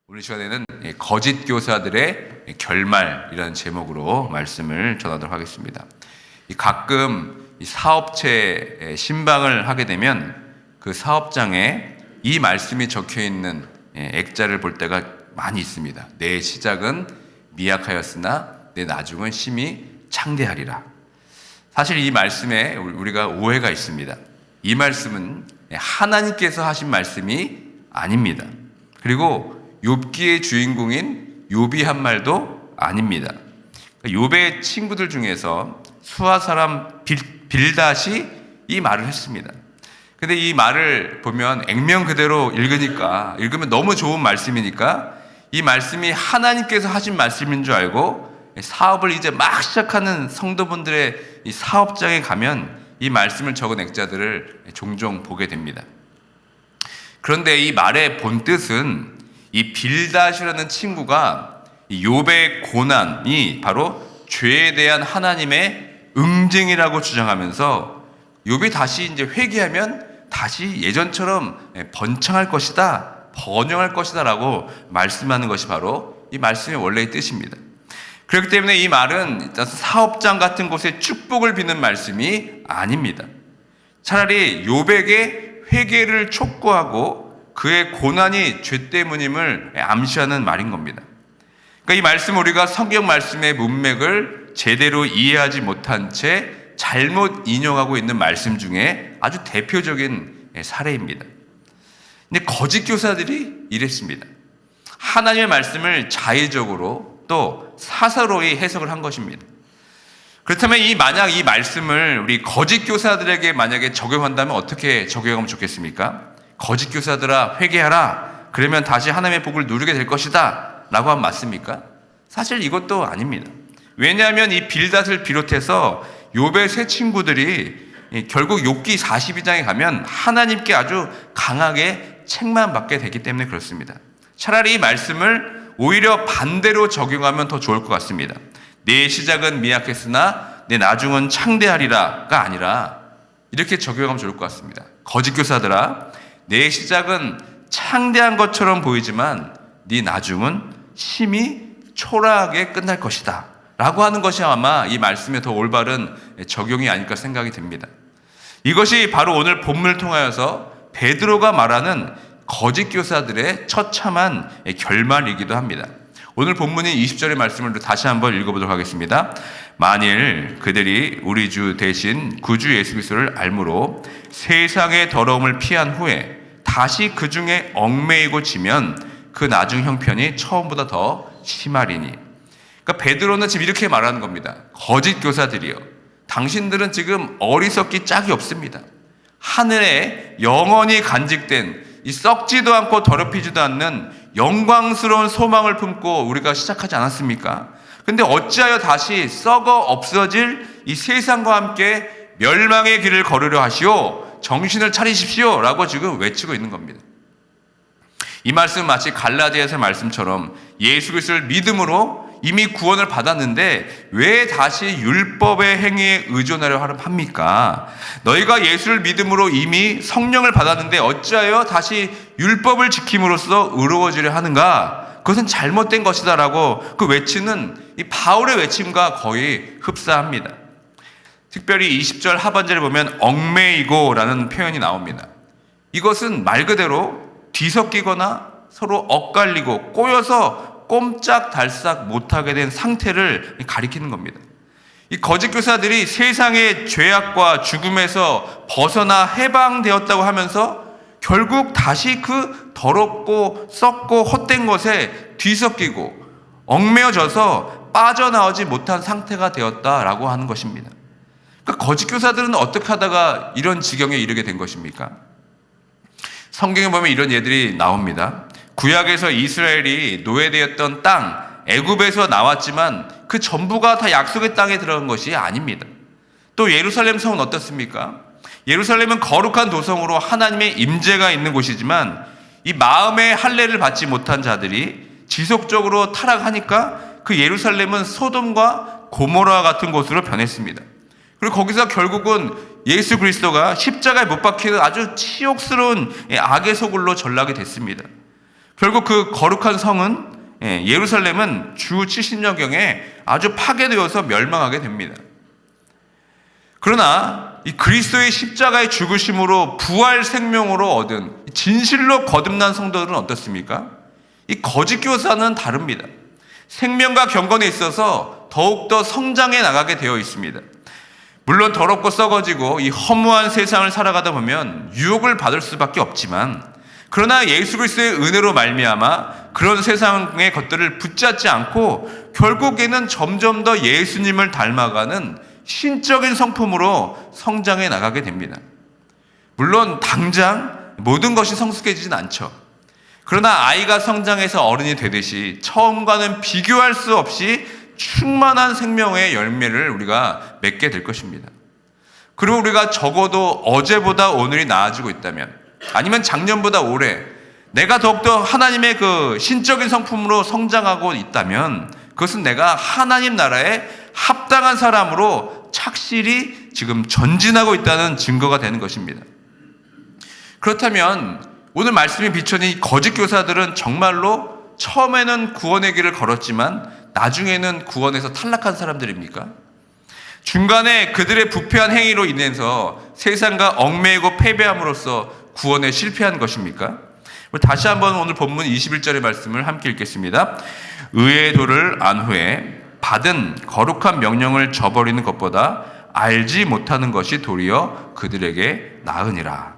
오늘 시간에는 거짓 교사들의 결말이라는 제목으로 말씀을 전하도록 하겠습니다. 가끔 사업체 신방을 하게 되면 그 사업장에 이 말씀이 적혀 있는 액자를 볼 때가 많이 있습니다. 내 시작은 미약하였으나 내 나중은 심히 창대하리라. 사실 이 말씀에 우리가 오해가 있습니다. 이 말씀은 하나님께서 하신 말씀이 아닙니다. 그리고 욥기의 주인공인 욥이 한 말도 아닙니다. 욥의 친구들 중에서 수아 사람 빌닷이 이 말을 했습니다. 근데 이 말을 보면 액면 그대로 읽으면 너무 좋은 말씀이니까 이 말씀이 하나님께서 하신 말씀인 줄 알고 사업을 이제 막 시작하는 성도분들의 이 사업장에 가면 이 말씀을 적은 액자들을 종종 보게 됩니다. 그런데 이 말의 본 뜻은 이 빌닷이라는 친구가 욥의 고난이 바로 죄에 대한 하나님의 응징이라고 주장하면서 욥이 다시 이제 회개하면 다시 예전처럼 번창할 것이다, 번영할 것이다라고 말씀하는 것이 바로 이 말씀의 원래의 뜻입니다. 그렇기 때문에 이 말은 사업장 같은 곳에 축복을 비는 말씀이 아닙니다. 차라리 욥에게 회개를 촉구하고 그의 고난이 죄 때문임을 암시하는 말인 겁니다. 그러니까 이 말씀 우리가 성경 말씀의 문맥을 제대로 이해하지 못한 채 잘못 인용하고 있는 말씀 중에 아주 대표적인 사례입니다. 근데 거짓 교사들이 이랬습니다. 하나님의 말씀을 자의적으로 또 사사로이 해석을 한 것입니다. 그렇다면 만약 이 말씀을 우리 거짓 교사들에게 만약에 적용한다면 어떻게 적용하면 좋겠습니까? 거짓 교사들아 회개하라. 그러면 다시 하나님의 복을 누리게 될 것이다 라고 하면 맞습니까? 사실 이것도 아닙니다. 왜냐하면 이 빌닷을 비롯해서 욥의 세 친구들이 결국 욥기 42장에 가면 하나님께 아주 강하게 책만 받게 되기 때문에 그렇습니다. 차라리 이 말씀을 오히려 반대로 적용하면 더 좋을 것 같습니다. 내 시작은 미약했으나 내 나중은 창대하리라가 아니라 이렇게 적용하면 좋을 것 같습니다. 거짓 교사들아 내 시작은 창대한 것처럼 보이지만 네 나중은 심히 초라하게 끝날 것이다 라고 하는 것이 아마 이 말씀에 더 올바른 적용이 아닐까 생각이 듭니다. 이것이 바로 오늘 본문을 통하여서 베드로가 말하는 거짓 교사들의 처참한 결말이기도 합니다. 오늘 본문인 20절의 말씀을 다시 한번 읽어보도록 하겠습니다. 만일 그들이 우리 주 대신 구주 예수 그리스도를 알므로 세상의 더러움을 피한 후에 다시 그 중에 얽매이고 지면 그 나중 형편이 처음보다 더 심하리니. 그러니까 베드로는 지금 이렇게 말하는 겁니다. 거짓 교사들이요, 당신들은 지금 어리석기 짝이 없습니다. 하늘에 영원히 간직된 이 썩지도 않고 더럽히지도 않는 영광스러운 소망을 품고 우리가 시작하지 않았습니까? 근데 어찌하여 다시 썩어 없어질 이 세상과 함께 멸망의 길을 걸으려 하시오? 정신을 차리십시오 라고 지금 외치고 있는 겁니다. 이 말씀은 마치 갈라디아서 말씀처럼 예수 그리스도를 믿음으로 이미 구원을 받았는데 왜 다시 율법의 행위에 의존하려 합니까? 너희가 예수를 믿음으로 이미 성령을 받았는데 어찌하여 다시 율법을 지킴으로써 의로워지려 하는가? 그것은 잘못된 것이다 라고 그 외치는 이 바울의 외침과 거의 흡사합니다. 특별히 20절 하반절에 보면 얽매이고 라는 표현이 나옵니다. 이것은 말 그대로 뒤섞이거나 서로 엇갈리고 꼬여서 꼼짝달싹 못하게 된 상태를 가리키는 겁니다. 이 거짓 교사들이 세상의 죄악과 죽음에서 벗어나 해방되었다고 하면서 결국 다시 그 더럽고 썩고 헛된 것에 뒤섞이고 얽매여져서 빠져나오지 못한 상태가 되었다라고 하는 것입니다. 그러니까 거짓 교사들은 어떻게 하다가 이런 지경에 이르게 된 것입니까? 성경에 보면 이런 예들이 나옵니다. 구약에서 이스라엘이 노예되었던 땅 애굽에서 나왔지만 그 전부가 다 약속의 땅에 들어간 것이 아닙니다. 또 예루살렘 성은 어떻습니까? 예루살렘은 거룩한 도성으로 하나님의 임재가 있는 곳이지만 이 마음의 할례를 받지 못한 자들이 지속적으로 타락하니까 그 예루살렘은 소돔과 고모라 같은 곳으로 변했습니다. 그리고 거기서 결국은 예수 그리스도가 십자가에 못 박히는 아주 치욕스러운 악의 소굴로 전락이 됐습니다. 결국 그 거룩한 성은 예루살렘은 주 70년경에 아주 파괴되어서 멸망하게 됩니다. 그러나 이 그리스도의 십자가의 죽으심으로 부활 생명으로 얻은 진실로 거듭난 성도들은 어떻습니까? 이 거짓 교사는 다릅니다. 생명과 경건에 있어서 더욱더 성장해 나가게 되어 있습니다. 물론 더럽고 썩어지고 이 허무한 세상을 살아가다 보면 유혹을 받을 수밖에 없지만, 그러나 예수 그리스도의 은혜로 말미암아 그런 세상의 것들을 붙잡지 않고 결국에는 점점 더 예수님을 닮아가는 신적인 성품으로 성장해 나가게 됩니다. 물론 당장 모든 것이 성숙해지진 않죠. 그러나 아이가 성장해서 어른이 되듯이 처음과는 비교할 수 없이 충만한 생명의 열매를 우리가 맺게 될 것입니다. 그리고 우리가 적어도 어제보다 오늘이 나아지고 있다면, 아니면 작년보다 올해 내가 더욱더 하나님의 그 신적인 성품으로 성장하고 있다면, 그것은 내가 하나님 나라에 합당한 사람으로 착실히 지금 전진하고 있다는 증거가 되는 것입니다. 그렇다면 오늘 말씀이 비춰진 이 거짓 교사들은 정말로 처음에는 구원의 길을 걸었지만 나중에는 구원에서 탈락한 사람들입니까? 중간에 그들의 부패한 행위로 인해서 세상과 얽매이고 패배함으로써 구원에 실패한 것입니까? 다시 한번 오늘 본문 21절의 말씀을 함께 읽겠습니다. 의의 도를 안 후에 받은 거룩한 명령을 저버리는 것보다 알지 못하는 것이 도리어 그들에게 나으니라.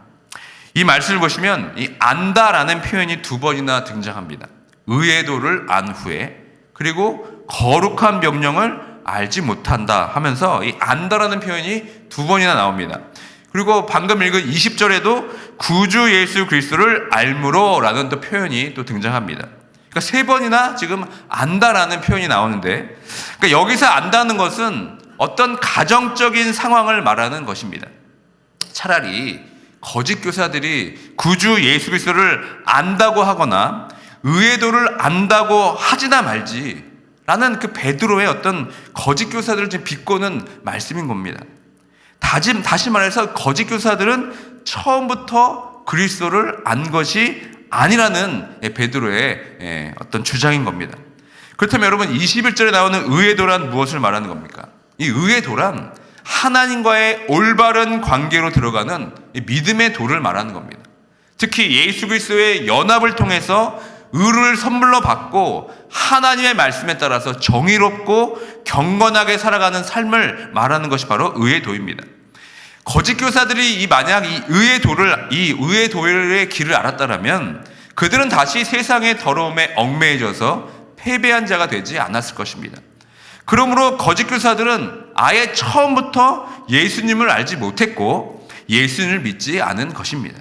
이 말씀을 보시면 이 안다라는 표현이 두 번이나 등장합니다. 의의 도를 안 후에, 그리고 거룩한 명령을 알지 못한다 하면서 이 안다라는 표현이 두 번이나 나옵니다. 그리고 방금 읽은 20절에도 구주 예수 그리스도를 알므로 라는 또 표현이 또 등장합니다. 그러니까 세 번이나 지금 안다라는 표현이 나오는데, 그러니까 여기서 안다는 것은 어떤 가정적인 상황을 말하는 것입니다. 차라리 거짓 교사들이 구주 예수 그리스도를 안다고 하거나 의의 도를 안다고 하지나 말지 라는 그 베드로의 어떤 거짓 교사들을 지금 비꼬는 말씀인 겁니다. 다시 말해서 거짓 교사들은 처음부터 그리스도를 안 것이 아니라는 베드로의 어떤 주장인 겁니다. 그렇다면 여러분, 21절에 나오는 의의 도란 무엇을 말하는 겁니까? 이 의의 도란 하나님과의 올바른 관계로 들어가는 믿음의 도를 말하는 겁니다. 특히 예수 그리스도의 연합을 통해서 의를 선물로 받고 하나님의 말씀에 따라서 정의롭고 경건하게 살아가는 삶을 말하는 것이 바로 의의 도입니다. 거짓 교사들이 만약 이 의의 도의 길을 알았다면 그들은 다시 세상의 더러움에 얽매여져서 패배한 자가 되지 않았을 것입니다. 그러므로 거짓 교사들은 아예 처음부터 예수님을 알지 못했고 예수님을 믿지 않은 것입니다.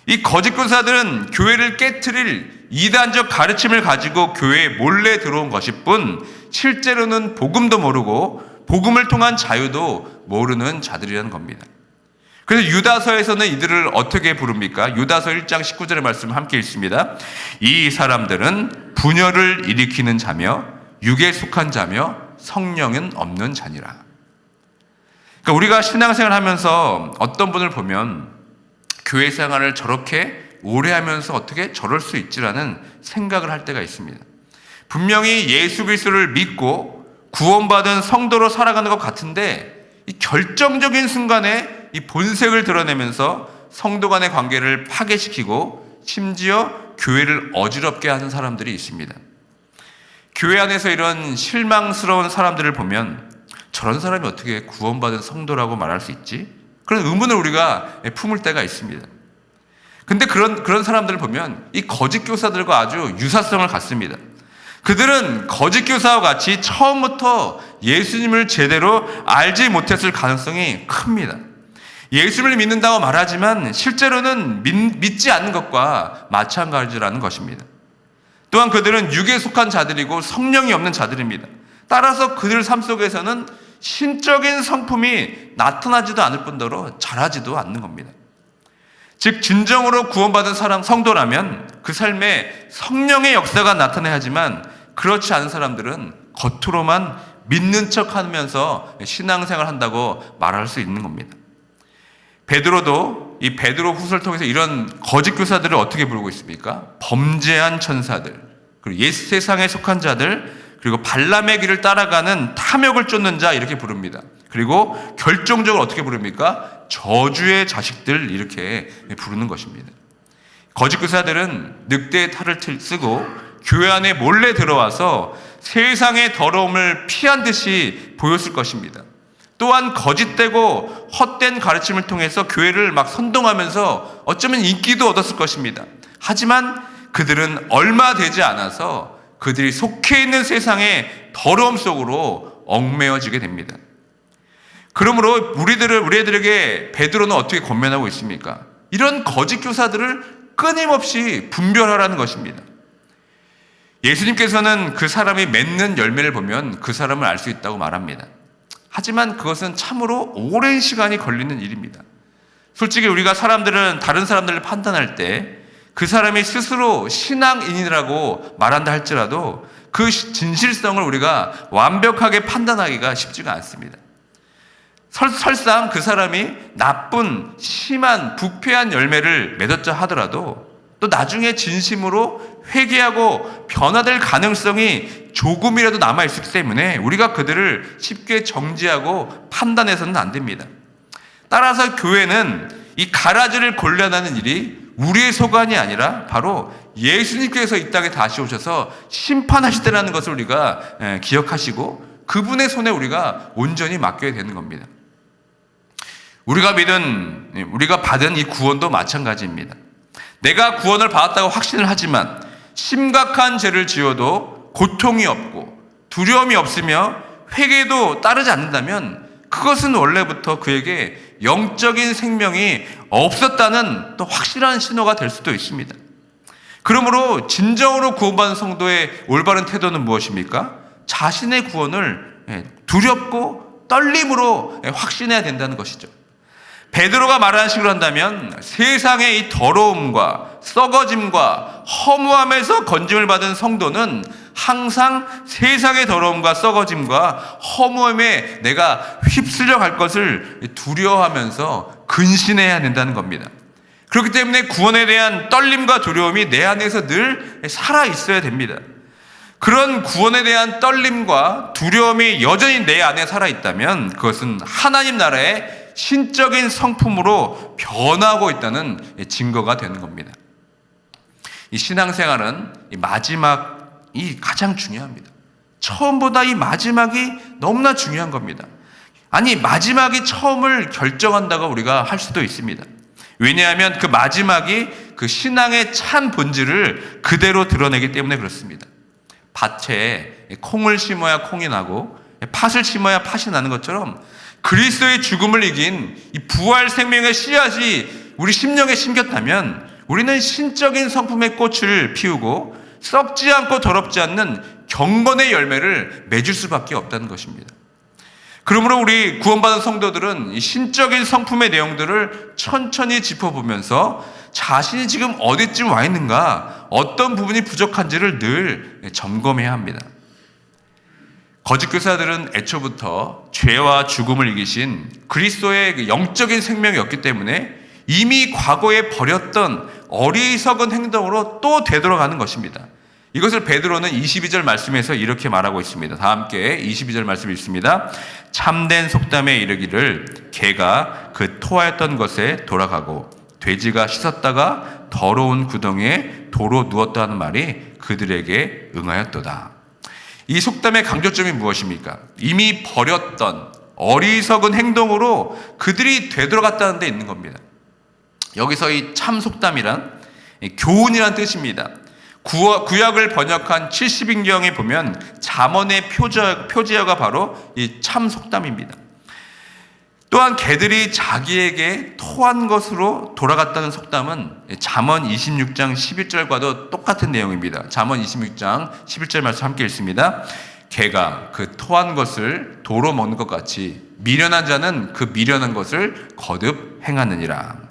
이 거짓 교사들은 교회를 깨트릴 이단적 가르침을 가지고 교회에 몰래 들어온 것일 뿐 실제로는 복음도 모르고 복음을 통한 자유도 모르는 자들이라는 겁니다. 그래서 유다서에서는 이들을 어떻게 부릅니까? 유다서 1장 19절의 말씀 함께 읽습니다. 이 사람들은 분열을 일으키는 자며 육에 속한 자며 성령은 없는 자니라. 그러니까 우리가 신앙생활을 하면서 어떤 분을 보면 교회 생활을 저렇게 오래 하면서 어떻게 저럴 수 있지라는 생각을 할 때가 있습니다. 분명히 예수 그리스도를 믿고 구원받은 성도로 살아가는 것 같은데 이 결정적인 순간에 이 본색을 드러내면서 성도 간의 관계를 파괴시키고 심지어 교회를 어지럽게 하는 사람들이 있습니다. 교회 안에서 이런 실망스러운 사람들을 보면 저런 사람이 어떻게 구원받은 성도라고 말할 수 있지? 그런 의문을 우리가 품을 때가 있습니다. 근데 그런 사람들을 보면 이 거짓 교사들과 아주 유사성을 갖습니다. 그들은 거짓 교사와 같이 처음부터 예수님을 제대로 알지 못했을 가능성이 큽니다. 예수님을 믿는다고 말하지만 실제로는 믿지 않는 것과 마찬가지라는 것입니다. 또한 그들은 육에 속한 자들이고 성령이 없는 자들입니다. 따라서 그들 삶 속에서는 신적인 성품이 나타나지도 않을 뿐더러 자라지도 않는 겁니다. 즉 진정으로 구원받은 사람 성도라면 그 삶에 성령의 역사가 나타나야 하지만 그렇지 않은 사람들은 겉으로만 믿는 척하면서 신앙생활을 한다고 말할 수 있는 겁니다. 베드로도 이 베드로 후서를 통해서 이런 거짓 교사들을 어떻게 부르고 있습니까? 범죄한 천사들, 그리고 옛 세상에 속한 자들, 그리고 발람의 길을 따라가는 탐욕을 쫓는 자, 이렇게 부릅니다. 그리고 결정적으로 어떻게 부릅니까? 저주의 자식들, 이렇게 부르는 것입니다. 거짓 교사들은 늑대의 탈을 쓰고 교회 안에 몰래 들어와서 세상의 더러움을 피한 듯이 보였을 것입니다. 또한 거짓되고 헛된 가르침을 통해서 교회를 막 선동하면서 어쩌면 인기도 얻었을 것입니다. 하지만 그들은 얼마 되지 않아서 그들이 속해 있는 세상의 더러움 속으로 얽매여지게 됩니다. 그러므로 우리들에게 베드로는 어떻게 권면하고 있습니까? 이런 거짓 교사들을 끊임없이 분별하라는 것입니다. 예수님께서는 그 사람이 맺는 열매를 보면 그 사람을 알 수 있다고 말합니다. 하지만 그것은 참으로 오랜 시간이 걸리는 일입니다. 솔직히 우리가 다른 사람들을 판단할 때 그 사람이 스스로 신앙인이라고 말한다 할지라도 그 진실성을 우리가 완벽하게 판단하기가 쉽지가 않습니다. 설상 그 사람이 나쁜, 심한, 부패한 열매를 맺었자 하더라도 또 나중에 진심으로 회개하고 변화될 가능성이 조금이라도 남아있기 때문에 우리가 그들을 쉽게 정지하고 판단해서는 안 됩니다. 따라서 교회는 이 가라지를 골라내는 일이 우리의 소관이 아니라 바로 예수님께서 이 땅에 다시 오셔서 심판하시더라는 것을 우리가 기억하시고 그분의 손에 우리가 온전히 맡겨야 되는 겁니다. 우리가 받은 이 구원도 마찬가지입니다. 내가 구원을 받았다고 확신을 하지만 심각한 죄를 지어도 고통이 없고 두려움이 없으며 회개도 따르지 않는다면 그것은 원래부터 그에게 영적인 생명이 없었다는 또 확실한 신호가 될 수도 있습니다. 그러므로 진정으로 구원받은 성도의 올바른 태도는 무엇입니까? 자신의 구원을 두렵고 떨림으로 확신해야 된다는 것이죠. 베드로가 말하는 식으로 한다면 세상의 이 더러움과 썩어짐과 허무함에서 건짐을 받은 성도는 항상 세상의 더러움과 썩어짐과 허무함에 내가 휩쓸려 갈 것을 두려워하면서 근신해야 된다는 겁니다. 그렇기 때문에 구원에 대한 떨림과 두려움이 내 안에서 늘 살아 있어야 됩니다. 그런 구원에 대한 떨림과 두려움이 여전히 내 안에 살아 있다면 그것은 하나님 나라의 신적인 성품으로 변하고 있다는 증거가 되는 겁니다. 이 신앙생활은 이 마지막이 가장 중요합니다. 처음보다 이 마지막이 너무나 중요한 겁니다. 아니, 마지막이 처음을 결정한다고 우리가 할 수도 있습니다. 왜냐하면 그 마지막이 그 신앙의 참 본질을 그대로 드러내기 때문에 그렇습니다. 밭에 콩을 심어야 콩이 나고 팥을 심어야 팥이 나는 것처럼 그리스도의 죽음을 이긴 이 부활 생명의 씨앗이 우리 심령에 심겼다면 우리는 신적인 성품의 꽃을 피우고 썩지 않고 더럽지 않는 경건의 열매를 맺을 수밖에 없다는 것입니다. 그러므로 우리 구원받은 성도들은 이 신적인 성품의 내용들을 천천히 짚어보면서 자신이 지금 어디쯤 와 있는가, 어떤 부분이 부족한지를 늘 점검해야 합니다. 거짓 교사들은 애초부터 죄와 죽음을 이기신 그리스도의 영적인 생명이었기 때문에 이미 과거에 버렸던 어리석은 행동으로 또 되돌아가는 것입니다. 이것을 베드로는 22절 말씀에서 이렇게 말하고 있습니다. 다 함께 22절 말씀 읽습니다. 참된 속담에 이르기를 개가 그 토하였던 것에 돌아가고 돼지가 씻었다가 더러운 구덩이에 도로 누웠다 하는 말이 그들에게 응하였도다. 이 속담의 강조점이 무엇입니까? 이미 버렸던 어리석은 행동으로 그들이 되돌아갔다는 데 있는 겁니다. 여기서 이 참 속담이란 교훈이란 뜻입니다. 구약을 번역한 70인경에 보면 잠언의 표제어가 바로 이 참 속담입니다. 또한 개들이 자기에게 토한 것으로 돌아갔다는 속담은 잠언 26장 11절과도 똑같은 내용입니다. 잠언 26장 11절 말씀 함께 읽습니다. 개가 그 토한 것을 도로 먹는 것 같이 미련한 자는 그 미련한 것을 거듭 행하느니라.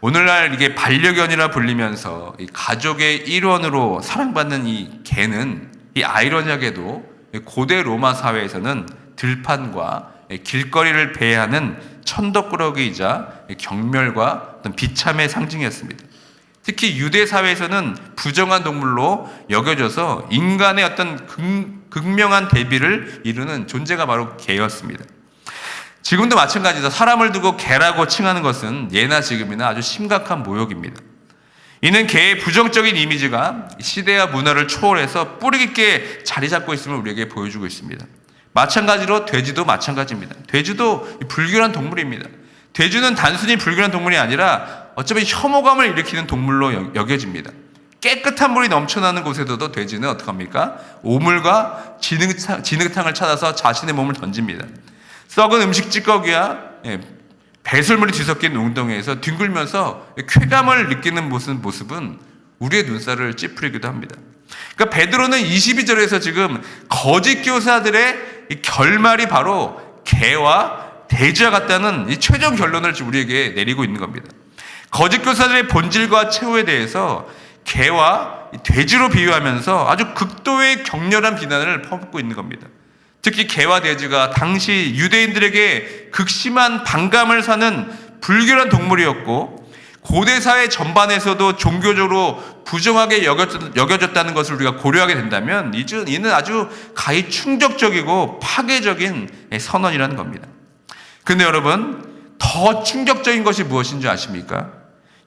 오늘날 이게 반려견이라 불리면서 이 가족의 일원으로 사랑받는 이 개는 이 아이러니하게도 고대 로마 사회에서는 들판과 길거리를 배회하는 천덕꾸러기이자 경멸과 어떤 비참의 상징이었습니다. 특히 유대 사회에서는 부정한 동물로 여겨져서 인간의 어떤 극명한 대비를 이루는 존재가 바로 개였습니다. 지금도 마찬가지로 사람을 두고 개라고 칭하는 것은 예나 지금이나 아주 심각한 모욕입니다. 이는 개의 부정적인 이미지가 시대와 문화를 초월해서 뿌리 깊게 자리 잡고 있음을 우리에게 보여주고 있습니다. 마찬가지로 돼지도 마찬가지입니다. 돼지도 불결한 동물입니다. 돼지는 단순히 불결한 동물이 아니라 어쩌면 혐오감을 일으키는 동물로 여겨집니다. 깨끗한 물이 넘쳐나는 곳에서도 돼지는 어떻게 합니까? 오물과 진흙탕을 찾아서 자신의 몸을 던집니다. 썩은 음식 찌꺼기와 배설물이 뒤섞인 웅덩이에서 뒹굴면서 쾌감을 느끼는 모습은 우리의 눈살을 찌푸리기도 합니다. 그러니까 베드로는 22절에서 지금 거짓 교사들의 이 결말이 바로 개와 돼지와 같다는 이 최종 결론을 우리에게 내리고 있는 겁니다. 거짓 교사들의 본질과 최후에 대해서 개와 돼지로 비유하면서 아주 극도의 격렬한 비난을 퍼붓고 있는 겁니다. 특히 개와 돼지가 당시 유대인들에게 극심한 반감을 사는 불결한 동물이었고 고대 사회 전반에서도 종교적으로 부정하게 여겨졌다는 것을 우리가 고려하게 된다면 이는 아주 가히 충격적이고 파괴적인 선언이라는 겁니다. 근데 여러분, 더 충격적인 것이 무엇인 줄 아십니까?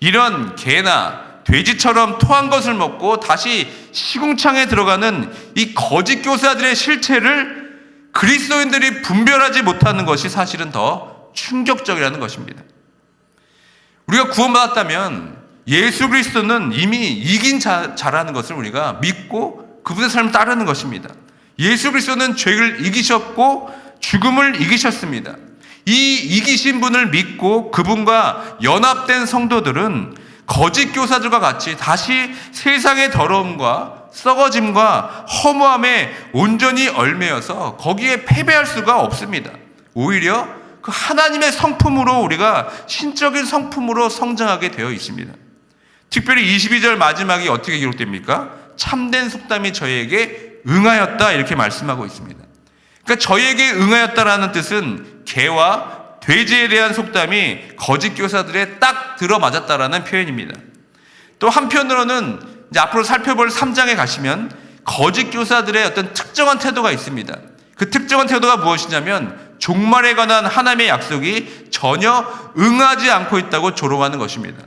이런 개나 돼지처럼 토한 것을 먹고 다시 시궁창에 들어가는 이 거짓 교사들의 실체를 그리스도인들이 분별하지 못하는 것이 사실은 더 충격적이라는 것입니다. 우리가 구원받았다면 예수 그리스도는 이미 이긴 자라는 것을 우리가 믿고 그분의 삶을 따르는 것입니다. 예수 그리스도는 죄를 이기셨고 죽음을 이기셨습니다. 이 이기신 분을 믿고 그분과 연합된 성도들은 거짓 교사들과 같이 다시 세상의 더러움과 썩어짐과 허무함에 온전히 얽매여서 거기에 패배할 수가 없습니다. 오히려 그 하나님의 성품으로 우리가 신적인 성품으로 성장하게 되어 있습니다. 특별히 22절 마지막이 어떻게 기록됩니까? 참된 속담이 저희에게 응하였다 이렇게 말씀하고 있습니다. 그러니까 저희에게 응하였다라는 뜻은 개와 돼지에 대한 속담이 거짓 교사들에 딱 들어맞았다라는 표현입니다. 또 한편으로는 이제 앞으로 살펴볼 3장에 가시면 거짓 교사들의 어떤 특정한 태도가 있습니다. 그 특정한 태도가 무엇이냐면 종말에 관한 하나님의 약속이 전혀 응하지 않고 있다고 조롱하는 것입니다.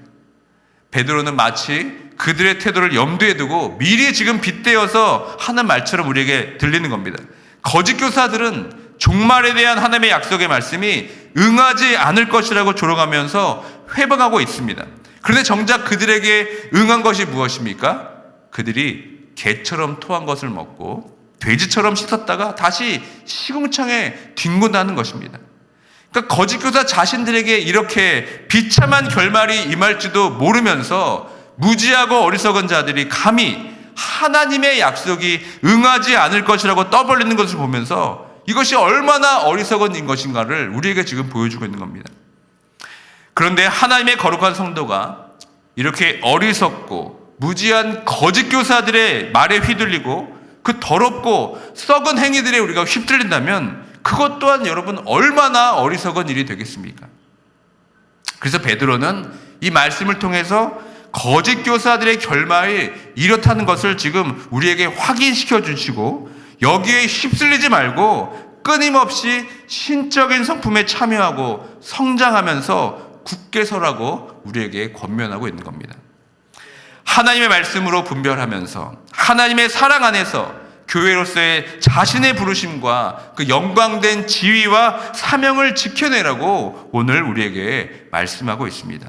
베드로는 마치 그들의 태도를 염두에 두고 미리 지금 빗대어서 하는 말처럼 우리에게 들리는 겁니다. 거짓 교사들은 종말에 대한 하나님의 약속의 말씀이 응하지 않을 것이라고 조롱하면서 회방하고 있습니다. 그런데 정작 그들에게 응한 것이 무엇입니까? 그들이 개처럼 토한 것을 먹고 돼지처럼 씻었다가 다시 시궁창에 뒹군다는 것입니다. 그러니까 거짓 교사 자신들에게 이렇게 비참한 결말이 임할지도 모르면서 무지하고 어리석은 자들이 감히 하나님의 약속이 응하지 않을 것이라고 떠벌리는 것을 보면서 이것이 얼마나 어리석은 것인가를 우리에게 지금 보여주고 있는 겁니다. 그런데 하나님의 거룩한 성도가 이렇게 어리석고 무지한 거짓 교사들의 말에 휘둘리고 그 더럽고 썩은 행위들에 우리가 휩쓸린다면 그것 또한 여러분 얼마나 어리석은 일이 되겠습니까? 그래서 베드로는 이 말씀을 통해서 거짓 교사들의 결말이 이렇다는 것을 지금 우리에게 확인시켜 주시고 여기에 휩쓸리지 말고 끊임없이 신적인 성품에 참여하고 성장하면서 굳게 서라고 우리에게 권면하고 있는 겁니다. 하나님의 말씀으로 분별하면서 하나님의 사랑 안에서 교회로서의 자신의 부르심과 그 영광된 지위와 사명을 지켜내라고 오늘 우리에게 말씀하고 있습니다.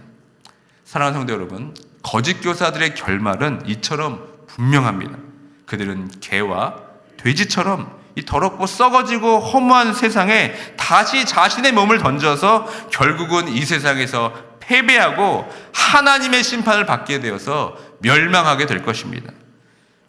사랑하는 성도 여러분, 거짓 교사들의 결말은 이처럼 분명합니다. 그들은 개와 돼지처럼 이 더럽고 썩어지고 허무한 세상에 다시 자신의 몸을 던져서 결국은 이 세상에서 패배하고 하나님의 심판을 받게 되어서 멸망하게 될 것입니다.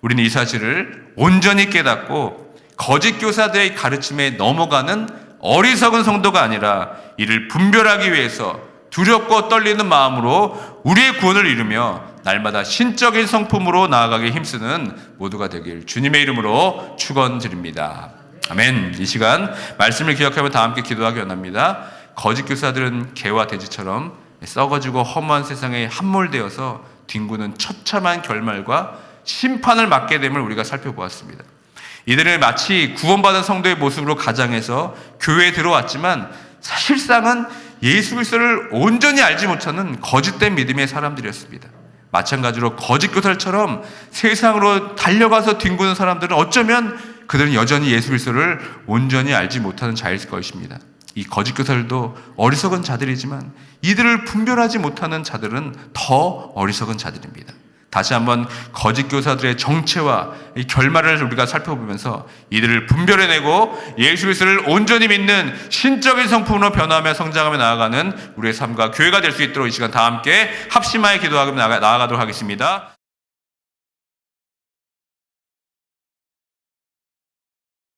우리는 이 사실을 온전히 깨닫고 거짓 교사들의 가르침에 넘어가는 어리석은 성도가 아니라 이를 분별하기 위해서 두렵고 떨리는 마음으로 우리의 구원을 이루며 날마다 신적인 성품으로 나아가기 힘쓰는 모두가 되길 주님의 이름으로 축원드립니다. 아멘. 이 시간 말씀을 기억하며 다 함께 기도하기 원합니다. 거짓 교사들은 개와 돼지처럼 썩어지고 허무한 세상에 함몰되어서 뒹구는 처참한 결말과 심판을 맞게 됨을 우리가 살펴보았습니다. 이들은 마치 구원받은 성도의 모습으로 가장해서 교회에 들어왔지만 사실상은 예수 그리스도를 온전히 알지 못하는 거짓된 믿음의 사람들이었습니다. 마찬가지로 거짓 교사들처럼 세상으로 달려가서 뒹구는 사람들은 어쩌면 그들은 여전히 예수 그리스도를 온전히 알지 못하는 자일 것입니다. 이 거짓 교사들도 어리석은 자들이지만 이들을 분별하지 못하는 자들은 더 어리석은 자들입니다. 다시 한번 거짓 교사들의 정체와 이 결말을 우리가 살펴보면서 이들을 분별해내고 예수 그리스도를 온전히 믿는 신적인 성품으로 변화하며 성장하며 나아가는 우리의 삶과 교회가 될 수 있도록 이 시간 다 함께 합심하여 기도하며 나아가도록 하겠습니다.